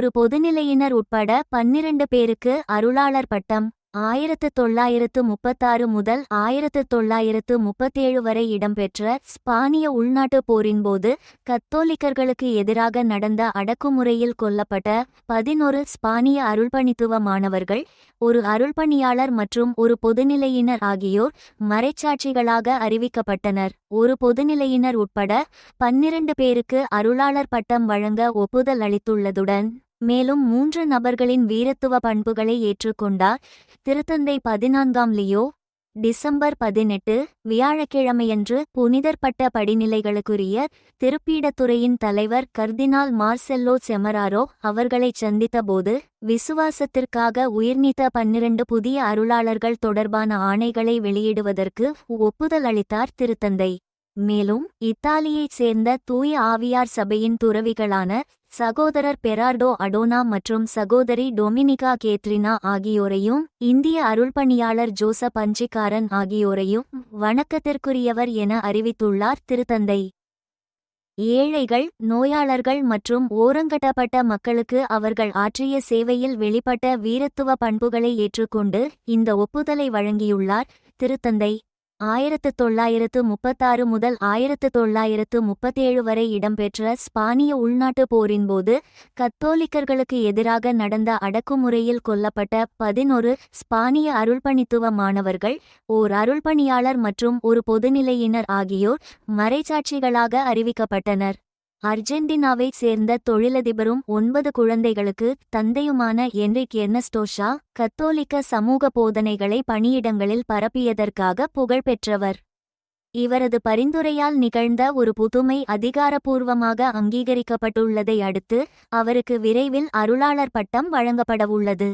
ஒரு பொதுநிலையினர் உட்பட 12 பேருக்கு அருளாளர் பட்டம். 1936 முதல் 1937 வரை இடம்பெற்ற ஸ்பானிய உள்நாட்டுப் போரின்போது கத்தோலிக்கர்களுக்கு எதிராக நடந்த அடக்குமுறையில் கொல்லப்பட்ட 11 ஸ்பானிய அருள்பணித்துவ மாணவர்கள், ஒரு அருள்பணியாளர் மற்றும் ஒரு பொதுநிலையினர் ஆகியோர் மறைச்சாட்சிகளாக அறிவிக்கப்பட்டனர். ஒரு பொதுநிலையினர் உட்பட 12 பேருக்கு அருளாளர் பட்டம் வழங்க ஒப்புதல் அளித்துள்ளதுடன் மேலும் 3 நபர்களின் வீரத்துவ பண்புகளை ஏற்றுக்கொண்டார். திருத்தந்தை 14ஆம் லியோ டிசம்பர் 18 வியாழக்கிழமையன்று புனிதர் பட்ட படிநிலைகளுக்குரிய திருப்பீடத்துறையின் தலைவர் கர்தினால் மார்செல்லோ செமராரோ அவர்களைச் சந்தித்தபோது விசுவாசத்திற்காக உயிர்நீத்த 12 புதிய அருளாளர்கள் தொடர்பான ஆணைகளை வெளியிடுவதற்கு ஒப்புதல் அளித்தார் திருத்தந்தை. மேலும் இத்தாலியைச் சேர்ந்த தூய ஆவியார் சபையின் துறவிகளான சகோதரர் பெரார்டோ அடோனா மற்றும் சகோதரி டொமினிகா கேத்ரினா ஆகியோரையும் இந்திய அருள்பணியாளர் ஜோசப் அஞ்சிக்காரன் ஆகியோரையும் வணக்கத்திற்குரியவர் என அறிவித்துள்ளார் திருத்தந்தை. ஏழைகள், நோயாளர்கள் மற்றும் ஓரங்கட்டப்பட்ட மக்களுக்கு அவர்கள் ஆற்றிய சேவையில் வெளிப்பட்ட வீரத்துவ பண்புகளை ஏற்றுக்கொண்டு இந்த ஒப்புதலை வழங்கியுள்ளார் திருத்தந்தை. 1936 முதல் 1937 வரை இடம்பெற்ற ஸ்பானிய உள்நாட்டுப் போரின்போது கத்தோலிக்கர்களுக்கு எதிராக நடந்த அடக்குமுறையில் கொல்லப்பட்ட 11 ஸ்பானிய அருள்பணித்துவ மாணவர்கள், ஓர் அருள்பணியாளர் மற்றும் ஒரு பொதுநிலையினர் ஆகியோர் மறைச்சாட்சிகளாக அறிவிக்கப்பட்டனர். அர்ஜென்டினாவைச் சேர்ந்த தொழிலதிபரும் 9 குழந்தைகளுக்கு தந்தையுமான என்ரிக் எர்னஸ்டோஷா கத்தோலிக்க சமூக போதனைகளை பணியிடங்களில் பரப்பியதற்காக புகழ்பெற்றவர். இவரது பரிந்துரையால் நிகழ்ந்த ஒரு புதுமை அதிகாரப்பூர்வமாக அங்கீகரிக்கப்பட்டுள்ளதை அடுத்து அவருக்கு விரைவில் அருளாளர் பட்டம் வழங்கப்படவுள்ளது.